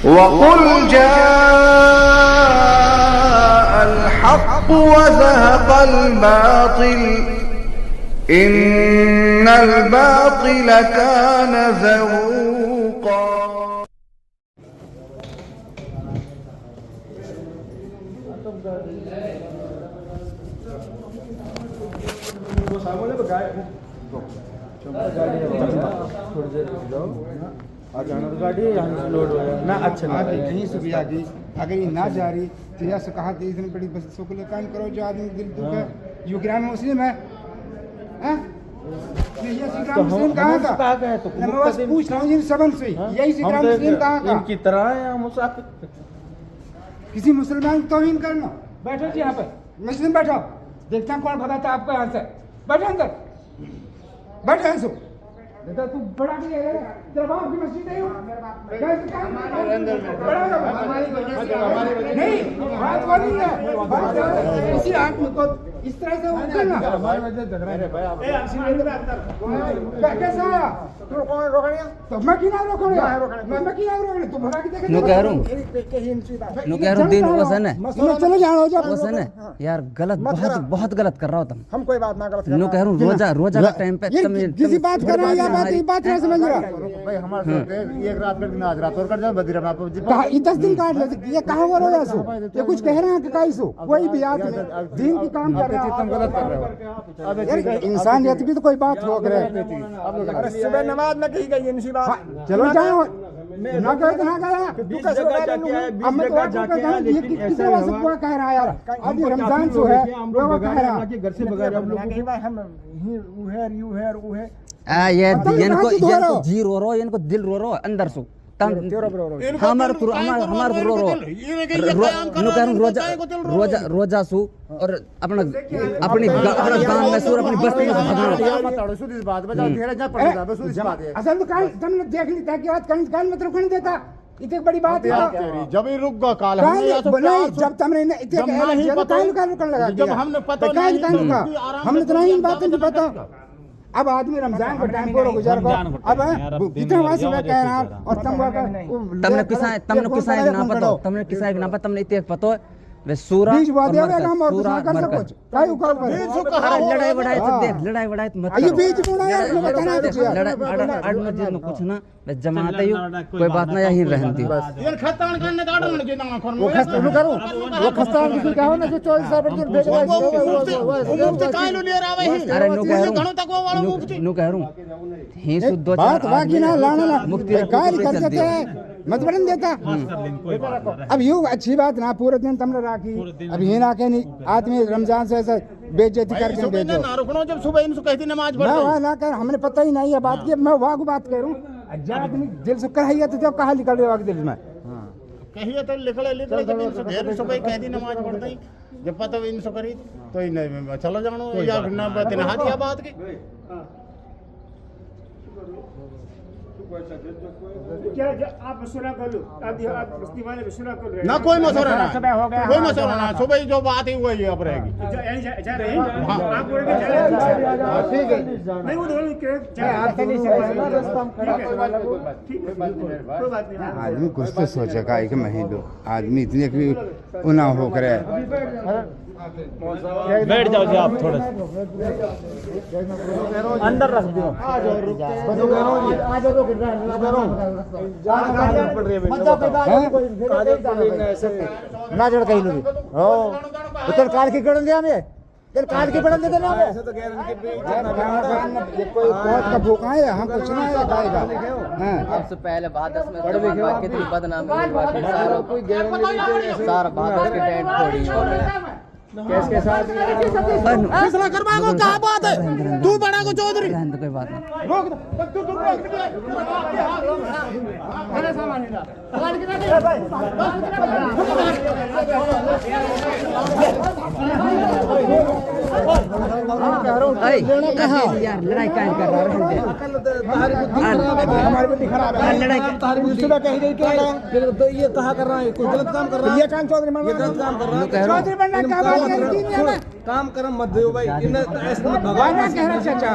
वक़ुल जाअल हक़ व ज़हक़ल बातिल इन्नल बातिल कान ज़हूक़ा। गाड़ी यहाँ से लोड हो ना अच्छा ना कहीं से भी आ गई, अगर ये ना जा रही तो यह से कहा थी इतनी बड़ी बसों को काम करो जो आदमी दिल दुख है। यू ग्राम मुस्लिम है, ग्राम मुस्लिम कहाँ का? मैं बस पूछ रहा हूँ इन सबन से, यही से ग्राम मुस्लिम कहाँ का? इनकी तरह है हम मुसाफिर। किसी मुसलमान को तौहीन करना। बैठो जी यहाँ पे, मुस्लिम बैठो, देखता हूँ कौन भगाता है आपको यहाँ से। बैठो अंदर, बैठो यहाँ से। बेटा तू बड़ा भी है, तेरा बाप की मस्जिद है। नहीं बात वाली है, इसी आदमी को इस तरह से उकलना। कैसा आया तो कौन रोकने? तो मैं क्यों ना रोकने? मैं क्यों ना रोकने? तू भगा के देख। नो कह रहा हूँ दिन वसन है, चलो जाओ जा वसन है यार, गलत बहुत गलत कर रहा हो तुम। हम कोई बात ना गलत नो कह रहा हूँ रोजा का टाइम पे तुम किसी बात कर रहे हैं या बात ये बात नहीं समझ रहा भाई हमारे एक रात कर दिन आज रात और कर जाओ बदीरा में आपको कहा 10 दिन काट ले। ये कहाँ हो रहा है सो? ये कुछ कह रहे हैं कि काई सो कोई भी आदमी दीन की काम कर रहा है, तुम गलत कर रहे हो। यार इंसानियत की तो कोई बात हो रही है। अरे सुबह नमाज में कही गई इनसी बात। चलो जाओ ना गए तो ना गया। हमें तो जाके ये किसने वैसे पूरा कह रहा है यार? अभी रमजान जो है वो कह रहा है घर से बगैर हम लोग हम यू है ये इनको जी रो रो, इनको दिल रो रो अंदर सो हमारे रो रो रोजा सू और अपना अपनी गांव में सूर अपनी बस्ती में भगवान असल तो काल तुमने देख ली था कि बात काल मतलब कौन देता इतनी बड़ी बात है। जब ही रुक गया काल जब तुमने जब हमने पता हमने तो नहीं बात नहीं पता। अब आदमी रमजान का टाइम को गुजार को अब इतना वासी में कह रहा और तुमने किसा ना पता तुमने इतने पता वे सूरा बीच वादे में काम और कर सको काय उकर लड़ाई बढ़ाई तो देख लड़ाई बढ़ाई मत ये बीच में ना यार बताना कुछ लड़ाई अड़ मत में कुछ ना बस जमात है कोई बात ना यही रहती बस ये खस्तान करने का आडन के ना कर वो खस्तान करो वो खस्तान की क्या हो ना जो 24 साल पर भेज रहा है वो मुफ्त कायलो ले रहा है। अरे नो कह रहा हूं नो कह रहा हूं ही सुध दो बात बाकी ना लाना मुफ्ती काय कर देते हैं मत बनन देता। अब यूं अच्छी बात ना पूरे दिन तुमने राखी अब ये ना के नहीं आदमी रमजान से ऐसा बेइज्जती करके भेजो ना रुकनो जब सुबह इनसे कहती नमाज पढ़ ना कर हमने पता ही नहीं है बात की। मैं वहां को बात करूं आदमी दिल से कराइए तो जब कहां निकल रहा दिल में कहिए तो लिखले जब इनसे ढेर सुबह कहती नमाज पढ़ते ही जब पता इनसे करी तो इन चलो जानो या ना बात ना दिया बात की क्या आप मशवरा कर लो आप बस्ती वाले मशवरा कर रहे हैं ना कोई मशवरा ना सुबह हो गया कोई मशवरा ना सुबह जो बात ही वही अब रहेगी जा रहे हैं आप बोल रहे हैं ठीक है नहीं वो दोनों के आपसे नहीं कोई बात नहीं आदमी कुछ तो सोचेगा एक महीनों आदमी इतने भी उना हो करे बैठ जाओ जी आप थोड़ा अंदर रख दो ना जड़ कहीं नहीं हो उतर कार की गड़न दिया हमें तेरे कार की गड़न देते ना हमें कोई बहुत का भूखा है हम कुछ ना है खाएगा। हां सबसे पहले बाद 10 में कितनी बदनामी हुई सारा बाद के टेंट फोड़ी केस के साथ फैसला करवाओ क्या बात है तू बड़ा को चौधरी कोई बात नहीं रोक तू अरे सामान ला यार लड़ाई क्या कर रहा है हमारी बुद्धि खराब है लड़ाई सुबह कहीं नहीं क्या तो ये कहा कर रहा है कोई गलत काम कर रहा है ये काम चौधरी ये गलत काम कर रहा है चौधरी बनना क्या बात काम करम मत दो भाई इन भगवान ना कह रहा चाचा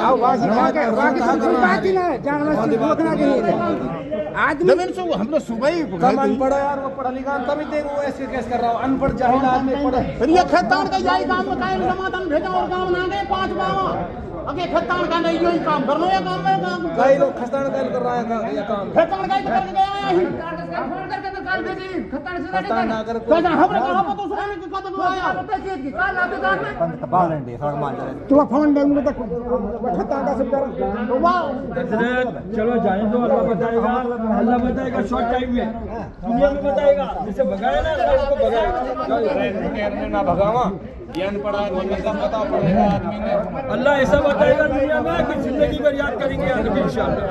आओ वासी क्या कह बात ही ना जानवर से रोकना चाहिए आदमी जमीन से हम लोग सुबह ही कम अनपढ़ यार वो पढ़ा लिखा तभी देख वो ऐसे केस कर रहा हूँ अनपढ़ जाहिल आदमी पढ़ा फिर ये खेतान का जाई काम में काहे जमातन भेजा और काम ना गए 5 गांव अगे खेतान का नहीं यही काम कर लो ये काम में काम कई लोग खस्तान कर रहा है ये काम खेतान का करके गया है फोन करके तो काल दे दी खत्ता से खस्तान ना कर तो हमने कहा तो सुबह की कदम आया काल आप दुकान में बालेंडी सड़क मान जाए तू फोन दे मुझे खत्ता का सब कर तो वाह चलो जाने दो अल्लाह बताएगा शॉर्ट टाइम में दुनिया में बताएगा जिसे भगाया ना उसको भगाएगा ना भगावा ज्ञान पड़ा पता पड़ेगा आदमी ने अल्लाह ऐसा बताएगा दुनिया में कि जिंदगी भर याद करेंगे इंशाअल्लाह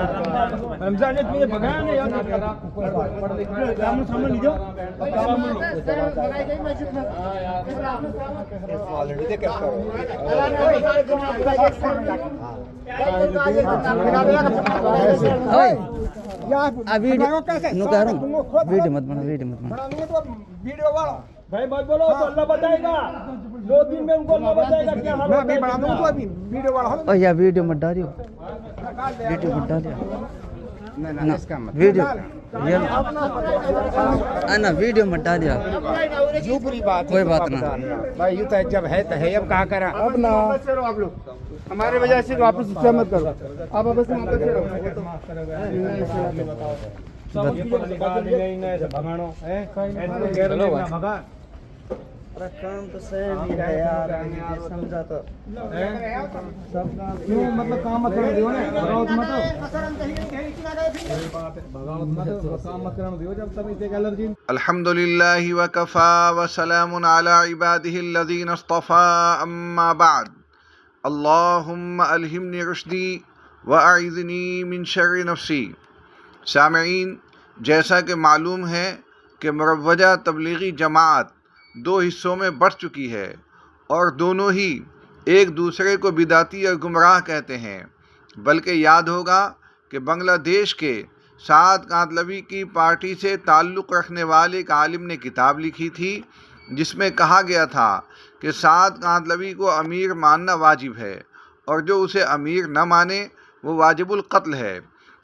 रमजान ने तुझे भगाया ना याद करा पढ़ लिखा सामने सामने लीजिए भगाई गई मस्जिद में ऑलरेडी देख अभी वीडियो मत बना वीडियो वाला भाई मत बोलो तो अल्लाह बताएगा 2 दिन में उनको अल्लाह बताएगा क्या हाल मैं भी बना दूं तो अभी वीडियो वाला ओ या वीडियो मत डालियो ना वीडियो ये ना वीडियो मत डालियो जो बुरी बात कोई बात ना भाई यूं तो जब है तो है अब कहा करा अब ना आप लोग हमारे वजह से वापस मत करो आप वापस वापस भगानो है भगा काम तो सही है यार समझा तो क्यों मतलब काम मत कर दियो ना बगावत मत काम मत करने दियो जब तक इसे एलर्जी अल्हम्दुलिल्लाहि व कफ़ा व सलामुन अला इबादिहिल्लज़ीना इस्तफ़ा अम्मा बाद अल्लाहुम्मा अल्हिमनी रुश्दी व अइज़नी मिन शर्रि नफ्सी। सामईन, जैसा कि मालूम है कि मुरव्वजा तबलीगी जमात 2 हिस्सों में बढ़ चुकी है और दोनों ही एक दूसरे को बिदाती और गुमराह कहते हैं। बल्कि याद होगा कि बांग्लादेश के साद कांतलवी की पार्टी से ताल्लुक़ रखने वाले एक आलिम ने किताब लिखी थी जिसमें कहा गया था कि साद कांतलवी को अमीर मानना वाजिब है और जो उसे अमीर न माने वो वाजिबुल कत्ल है,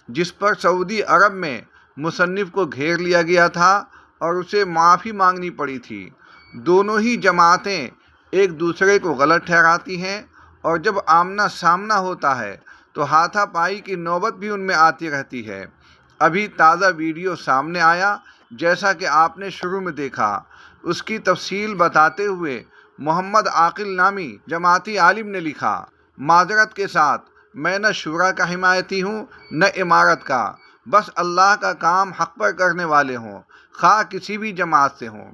जिस पर सऊदी अरब में मुसन्निफ़ को घेर लिया गया था और उसे माफ़ी मांगनी पड़ी थी। दोनों ही जमातें एक दूसरे को गलत ठहराती हैं और जब आमना सामना होता है तो हाथापाई की नौबत भी उनमें आती रहती है। अभी ताज़ा वीडियो सामने आया, जैसा कि आपने शुरू में देखा। उसकी तफसील बताते हुए मोहम्मद आकिल नामी जमाती आलिम ने लिखा, माजरत के साथ मैं न शूरा का हिमायती हूँ न इमारत का, बस अल्लाह का काम हक़ पर करने वाले हों, खा किसी भी जमात से हों।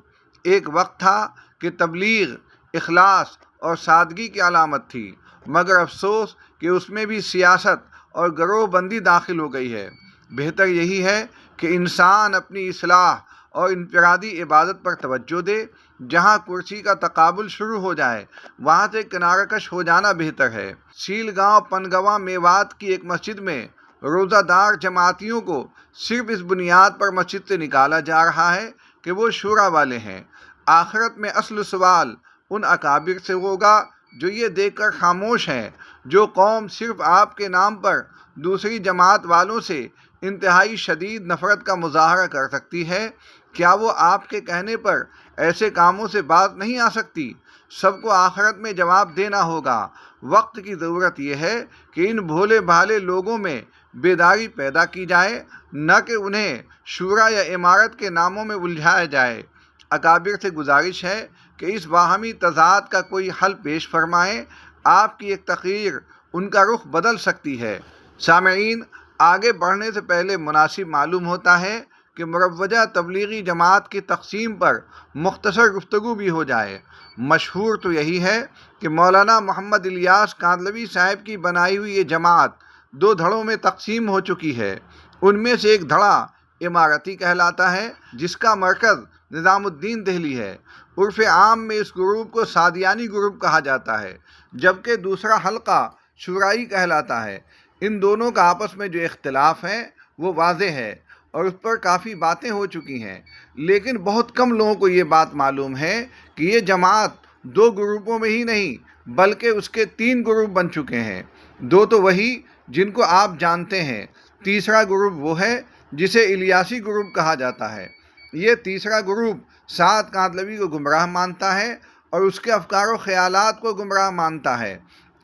एक वक्त था कि तबलीग इखलास और सादगी की अलामत थी, मगर अफसोस कि उसमें भी सियासत और गरोहबंदी दाखिल हो गई है। बेहतर यही है कि इंसान अपनी इस्लाह और इनफरादी इबादत पर तवज्जो दे। जहाँ कुर्सी का तकाबुल शुरू हो जाए वहाँ से किनारकश हो जाना बेहतर है। सीलगांव पनगवा मेवात की एक मस्जिद में रोज़ादार जमातियों को सिर्फ इस बुनियाद पर मस्जिद से निकाला जा रहा है कि वो शूरा वाले हैं। आखिरत में असल सवाल उन अकाबिर से होगा जो ये देखकर खामोश हैं, जो कौम सिर्फ आपके नाम पर दूसरी जमात वालों से इंतहाई शदीद नफ़रत का मुजाहरा कर सकती है। क्या वो आपके कहने पर ऐसे कामों से बात नहीं आ सकती? सबको आखिरत में जवाब देना होगा। वक्त की ज़रूरत यह है कि इन भोले भाले लोगों में बेदारी पैदा की जाए, न कि उन्हें शूरा या इमारत के नामों में उलझाया जाए। अकाबिर से गुजारिश है कि इस बाहमी तज़ाद का कोई हल पेश फरमाएं। आपकी एक तक़रीर उनका रुख बदल सकती है। सामईन, आगे बढ़ने से पहले मुनासिब मालूम होता है कि मुरव्वजा तबलीगी जमात की तक़सीम पर मुख्तसर गुफ्तगू भी हो जाए। मशहूर तो यही है कि मौलाना मोहम्मद इलियास कांतलवी साहब की बनाई हुई ये जमात 2 धड़ों में तक़सीम हो चुकी है। उनमें से एक धड़ा इमारती कहलाता है, जिसका मरकज़ निज़ामुद्दीन दिल्ली है। उर्फ़ आम में इस ग्रुप को सादियानी ग्रुप कहा जाता है, जबकि दूसरा हल्का शुराई कहलाता है। इन दोनों का आपस में जो इख्तिलाफ़ है वो वाज़ेह है और उस पर काफ़ी बातें हो चुकी हैं, लेकिन बहुत कम लोगों को ये बात मालूम है कि ये जमात 2 ग्रुपों में ही नहीं बल्कि उसके 3 ग्रुप बन चुके हैं। 2 तो वही जिनको आप जानते हैं, तीसरा ग्रुप वो है जिसे इलियासी ग्रुप कहा जाता है। ये तीसरा ग्रुप साद कादलवी को गुमराह मानता है और उसके अफकार व ख्यालात को गुमराह मानता है।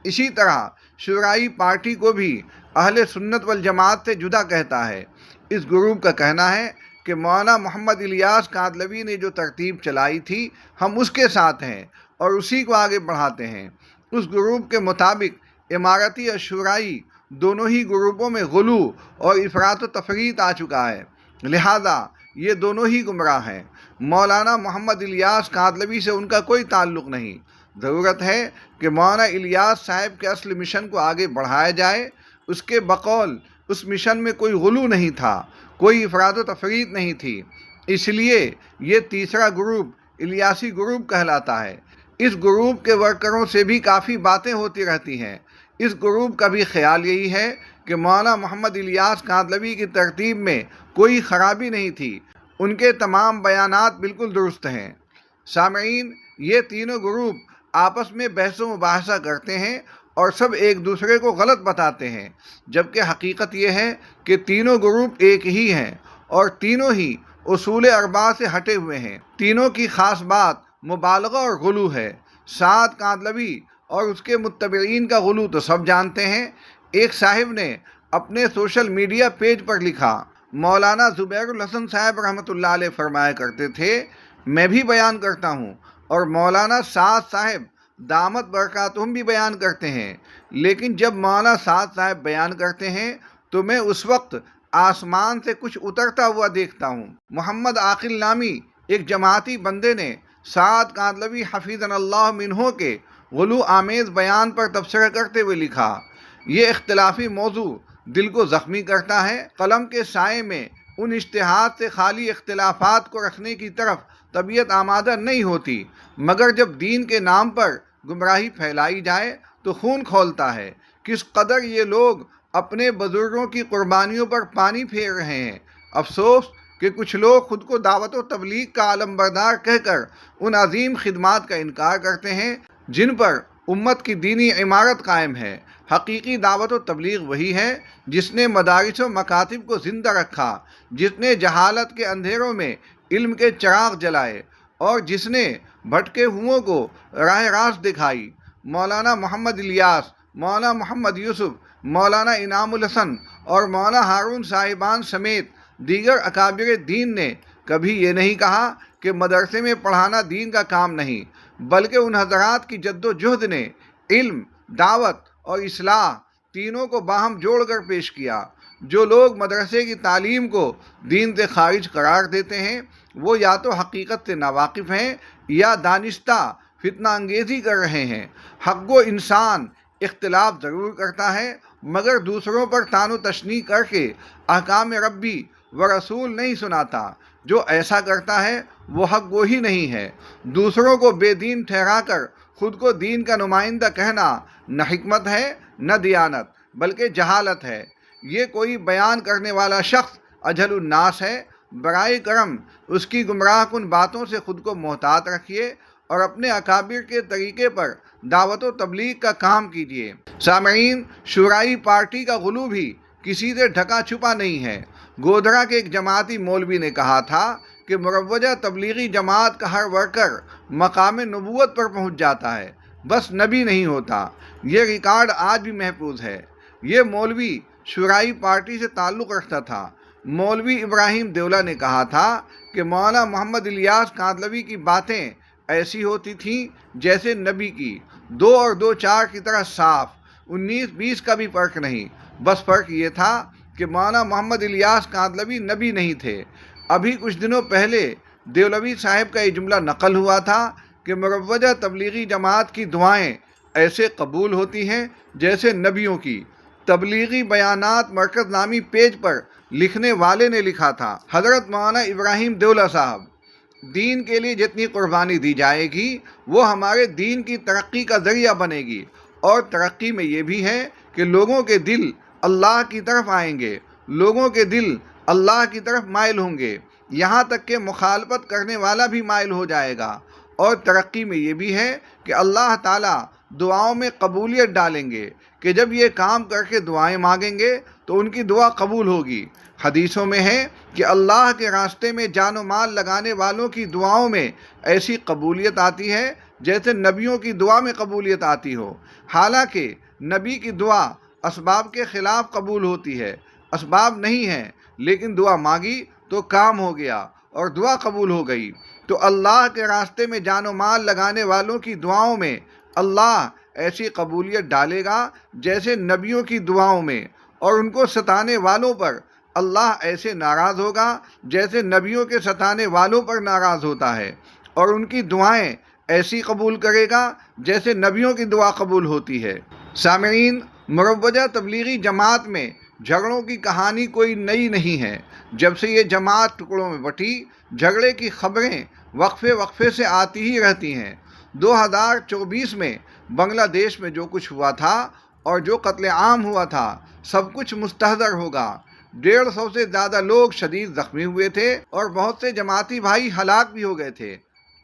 इसी तरह शुराई पार्टी को भी अहले सुन्नत वल जमात से जुदा कहता है। इस ग्रुप का कहना है कि मौलाना मोहम्मद इलियास कादलवी ने जो तरतीब चलाई थी हम उसके साथ हैं और उसी को आगे बढ़ाते हैं। उस ग्रुप के मुताबिक इमारती और शुराई दोनों ही ग्रुपों में गुलू और इफरात व तफरीत आ चुका है, लिहाजा ये दोनों ही गुमराह हैं। मौलाना मोहम्मद इलियास कादलवी से उनका कोई ताल्लुक़ नहीं। ज़रूरत है कि मौलाना इलियास साहब के असल मिशन को आगे बढ़ाया जाए। उसके बकौल उस मिशन में कोई गुलू नहीं था, कोई इफरात व तफरीत नहीं थी, इसलिए ये तीसरा ग्रुप इलियासी ग्रुप कहलाता है। इस ग्रुप के वर्करों से भी काफ़ी बातें होती रहती हैं। इस ग्रुप का भी ख्याल यही है कि मौलाना मोहम्मद इलियास कादलवी की तरतीब में कोई ख़राबी नहीं थी, उनके तमाम बयानात बिल्कुल दुरुस्त हैं। सामईन, ये तीनों ग्रुप आपस में बहस व मुबाहसा करते हैं और सब एक दूसरे को गलत बताते हैं, जबकि हकीकत ये है कि तीनों ग्रुप एक ही हैं और तीनों ही उसूल अरबा से हटे हुए हैं। तीनों की ख़ास बात मुबालगा और गुलू है। साद कादलवी और उसके मुत्तबईन का गुलू तो सब जानते हैं। एक साहिब ने अपने सोशल मीडिया पेज पर लिखा, मौलाना ज़ुबैरुल हसन साहब रहमतुल्लाह अलैह फरमाया करते थे, मैं भी बयान करता हूँ और मौलाना साद साहब दामत बरकातुहुम भी बयान करते हैं, लेकिन जब मौलाना साद साहब बयान करते हैं तो मैं उस वक्त आसमान से कुछ उतरता हुआ देखता हूँ। मोहम्मद आकिल नामी एक जमाती बंदे ने साद कादलवी हफीज़नल्लाह मिन्हो के गुलू आमेज़ बयान पर तबसरा करते हुए लिखा, ये इख्तिलाफी मौजू दिल को ज़ख्मी करता है। कलम के साए में उन इज्तिहाद से खाली इख्तिलाफात को रखने की तरफ तबीयत आमादा नहीं होती, मगर जब दीन के नाम पर गुमराही फैलाई जाए तो खून खौलता है। किस कदर ये लोग अपने बुजुर्गों की कुर्बानियों पर पानी फेर रहे हैं। अफसोस कि कुछ लोग खुद को दावत व तबलीग का आलमबरदार कहकर उन अजीम खिदमात का इनकार करते हैं जिन पर उम्मत की दीनी इमारत कायम है। हकीकी दावत व तबलीग वही है जिसने मदारिस व मकातिब को ज़िंदा रखा, जिसने जहालत के अंधेरों में इल्म के चिराग जलाए और जिसने भटके हुओं को राह रास्त दिखाई। मौलाना मोहम्मद इलियास, मौलाना मोहम्मद यूसुफ, मौलाना इनामुल हसन और मौलाना हारून साहिबान समेत दीगर अकाबिर दीन ने कभी ये नहीं कहा कि मदरसे में पढ़ाना दीन का काम नहीं, बल्कि उन हज़रात की जद्दोजहद ने इल्म, दावत और इस्लाह तीनों को बाहम जोड़कर पेश किया। जो लोग मदरसे की तालीम को दीन से खारिज करार देते हैं वो या तो हकीकत से नावाकिफ़ हैं या दानिस्ता फितना अंगेज़ी कर रहे हैं। हक़्क़ो इंसान इख्तिलाफ ज़रूर करता है, मगर दूसरों पर तानो तशनी करके अहकाम रब्बी व रसूल नहीं सुनाता। जो ऐसा करता है वो हक़ वो ही नहीं है। दूसरों को बेदीन ठहराकर खुद को दीन का नुमाइंदा कहना न हिकमत है न दियानत, बल्कि जहालत है। ये कोई बयान करने वाला शख्स अजहलुन्नास है। बराए करम उसकी गुमराह कुन बातों से ख़ुद को मोहतात रखिए और अपने अकाबिर के तरीके पर दावत व तबलीग का काम कीजिए। सामईन, शुराई पार्टी का गुलू भी किसी से ढका छुपा नहीं है। गोधरा के एक जमाती मौलवी ने कहा था कि मुरव्वजा तबलीगी जमात का हर वर्कर मकाम नबूवत पर पहुँच जाता है, बस नबी नहीं होता। ये रिकॉर्ड आज भी महफूज है। ये मौलवी शुराई पार्टी से ताल्लुक़ रखता था। मौलवी इब्राहिम देवला ने कहा था कि मौलाना मोहम्मद इलियास कादलवी की बातें ऐसी होती थीं जैसे नबी की, 2 और 2 4 की तरह साफ, 19-20 का भी फ़र्क नहीं। बस फ़र्क ये था कि मौलाना मोहम्मद इलियास कादलवी नबी नहीं थे। अभी कुछ दिनों पहले देवलवी साहब का ये जुमला नकल हुआ था कि मुरव्वजा तबलीगी जमात की दुआएं ऐसे कबूल होती हैं जैसे नबियों की। तबलीगी बयानात मरकज़ नामी पेज पर लिखने वाले ने लिखा था, हज़रत मौलाना इब्राहिम देवला साहब, दीन के लिए जितनी कुर्बानी दी जाएगी वो हमारे दीन की तरक्की का ज़रिया बनेगी, और तरक्की में ये भी है कि लोगों के दिल अल्लाह की तरफ आएंगे, लोगों के दिल अल्लाह की तरफ माइल होंगे, यहाँ तक कि मुखालफत करने वाला भी माइल हो जाएगा। और तरक्की में ये भी है कि अल्लाह ताला दुआओं में कबूलियत डालेंगे कि जब ये काम करके दुआएं मांगेंगे तो उनकी दुआ कबूल होगी। हदीसों में है कि अल्लाह के रास्ते में जान व माल लगाने वालों की दुआओं में ऐसी कबूलियत आती है जैसे नबियों की दुआ में कबूलियत आती हो। हालांकि नबी की दुआ असबाब के ख़िलाफ़ कबूल होती है, असबाब नहीं है, लेकिन दुआ मांगी तो काम हो गया और दुआ कबूल हो गई। तो अल्लाह के रास्ते में जान व माल लगाने वालों की दुआओं में अल्लाह ऐसी कबूलियत डालेगा जैसे नबियों की दुआओं में, और उनको सताने वालों पर अल्लाह ऐसे नाराज़ होगा जैसे नबियों के सताने वालों पर नाराज़ होता है, और उनकी दुआएं ऐसी कबूल करेगा जैसे नबियों की दुआ कबूल होती है। सामईन, मुरव्वजा तबलीगी जमात में झगड़ों की कहानी कोई नई नहीं है। जब से ये जमात टुकड़ों में बटी, झगड़े की खबरें वक्फे वक्फे से आती ही रहती हैं। 2024 में बांग्लादेश में जो कुछ हुआ था और जो कत्ले आम हुआ था, सब कुछ मुस्तहदर होगा। 150 से ज़्यादा लोग शदीद ज़ख्मी हुए थे और बहुत से जमाती भाई हलाक भी हो गए थे।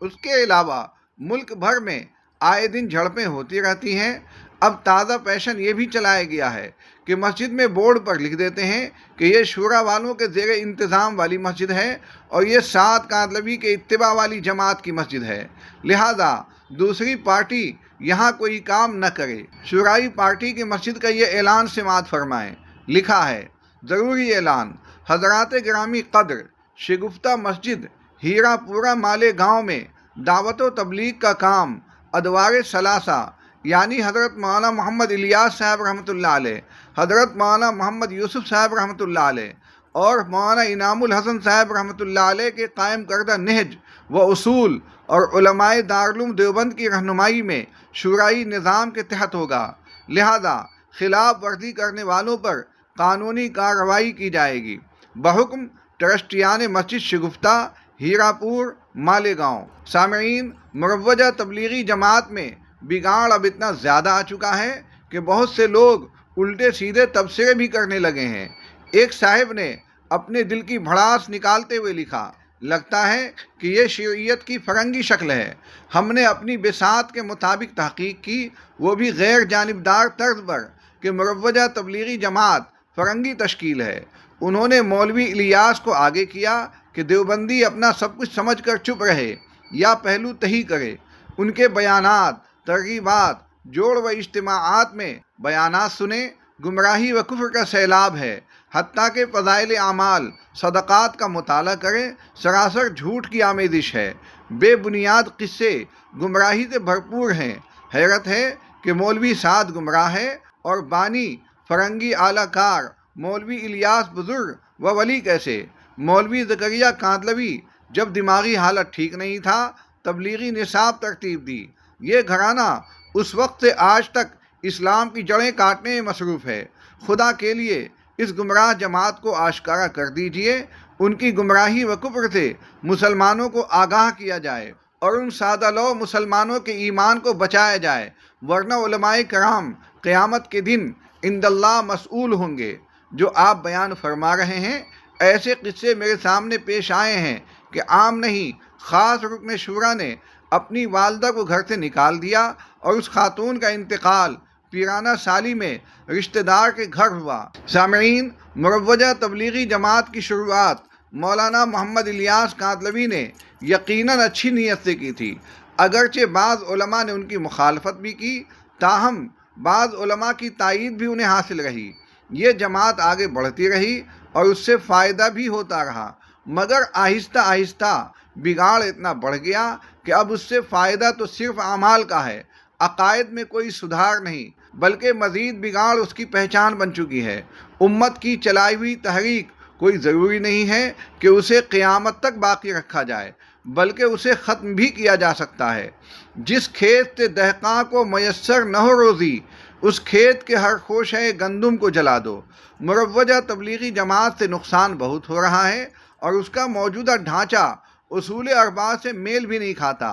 उसके अलावा मुल्क भर में आए दिन झड़पें होती रहती हैं। अब ताज़ा फैशन ये भी चलाया गया है कि मस्जिद में बोर्ड पर लिख देते हैं कि ये शूरा वालों के ज़ेर इंतज़ाम वाली मस्जिद है और ये साद कादलवी के इत्तिबा वाली जमात की मस्जिद है, लिहाजा दूसरी पार्टी यहाँ कोई काम न करे। शूराई पार्टी की मस्जिद का ये ऐलान समाअत फरमाएँ। लिखा है, ज़रूरी ऐलान, हज़रात गिरामी क़द्र, शिगुफ्ता मस्जिद हीरापुरा माले गाँव में दावत व तबलीग का काम अदवार सलासा यानी हज़रत मौलाना मोहम्मद इलियास साहब रहमतुल्लाह अलैह, हज़रत मौलाना मोहम्मद यूसुफ साहब रहमतुल्लाह अलैह और मौलाना इनामुल हसन साहब रहमतुल्लाह अलैह के कायम करदा नहज व उसूल और उलमाए दारुल देवबंद की रहनुमाई में शूराई निज़ाम के तहत होगा। लिहाजा खिलाफ वर्जी करने वालों पर कानूनी कार्रवाई की जाएगी। बहुक्म ट्रस्टियान मस्जिद शिगुफ्ता हीरापुर मालेगांव। सामईन, मुरव्वजा तबलीगी जमात में बिगाड़ अब इतना ज़्यादा आ चुका है कि बहुत से लोग उल्टे सीधे तबसरे भी करने लगे हैं। एक साहिब ने अपने दिल की भड़ास निकालते हुए लिखा, लगता है कि ये शियत की फ़रंगी शक्ल है। हमने अपनी बिसात के मुताबिक तहकीक की, वो भी गैर जानिबदार तर्ज पर, कि मुरव्वजा तबलीगी जमात फ़रंगी तश्कील है। उन्होंने मौलवी इलियास को आगे किया कि देवबंदी अपना सब कुछ समझ कर चुप रहे या पहलू तही करे। उनके बयानात, तरगीबात, जोड़ व इज्तिमाआत में बयानात सुने गुमराही व कुफ्र का सैलाब है। हत्ता के फ़ज़ाइल आमाल, सदक़ात का मुताला करें, सरासर झूठ की आमेज़िश है। बेबुनियाद क़िस्से गुमराही से भरपूर हैं। हैरत है कि मौलवी साद गुमराह है और बानी फ़रंगी आलाकार मौलवी इलियास बुज़ुर्ग व वली कैसे। मौलवी ज़करिया कांदलवी जब दिमागी हालत ठीक नहीं था, तबलीगी निसाब तरतीब दी। ये घराना उस वक्त से आज तक इस्लाम की जड़ें काटने में मसरूफ़ है। खुदा के लिए इस गुमराह जमात को आश्कारा कर दीजिए। उनकी गुमराही व कुफ्र से मुसलमानों को आगाह किया जाए और उन सादा लो मुसलमानों के ईमान को बचाया जाए, वरना उलमाए कराम क़यामत के दिन इंदल्लाह मसऊल होंगे। जो आप बयान फरमा रहे हैं, ऐसे किस्से मेरे सामने पेश आए हैं कि आम नहीं, ख़ास रुकन शूरा ने अपनी वालदा को घर से निकाल दिया और उस खातून का इंतकाल पीराना साली में रिश्तेदार के घर हुआ। सामईन, मुरव्वजा तबलीगी जमात की शुरुआत मौलाना मोहम्मद इलियास कादलवी ने यकीनन अच्छी नीयत से की थी। अगरचे बाज़ उलमा ने उनकी मुखालफत भी की, ताहम बाज़ उलमा की तायीद भी उन्हें हासिल रही। ये जमात आगे बढ़ती रही और उससे फ़ायदा भी होता रहा, मगर आहिस्ता आहिस्ता बिगाड़ इतना बढ़ गया कि अब उससे फ़ायदा तो सिर्फ़ आमाल का है, अकायद में कोई सुधार नहीं, बल्कि मज़ीद बिगाड़ उसकी पहचान बन चुकी है। उम्मत की चलाई हुई तहरीक कोई ज़रूरी नहीं है कि उसे क़यामत तक बाकी रखा जाए, बल्कि उसे ख़त्म भी किया जा सकता है। जिस खेत से दहक़ां को मयस्सर न हो रोज़ी, उस खेत के हर खोशे गंदुम को जला दो। मुरव्वजा तबलीगी जमात से नुकसान बहुत हो रहा है और उसका मौजूदा ढांचा उसूल अरबा से मेल भी नहीं खाता।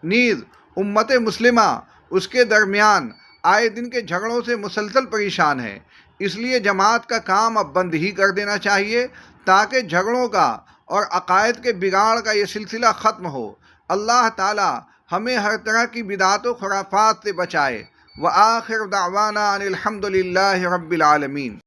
नीज़ उम्मत मुस्लिमा उसके दरमियान आए दिन के झगड़ों से मुसलसल परेशान है। इसलिए जमात का काम अब बंद ही कर देना चाहिए ताकि झगड़ों का और अकायद के बिगाड़ का ये सिलसिला ख़त्म हो। अल्लाह ताला हमें हर तरह की बिदात व खुराफात से बचाए। व आखिर दावाना अनिल हम्दुलिल्लाहि रब्बिल आलमीन।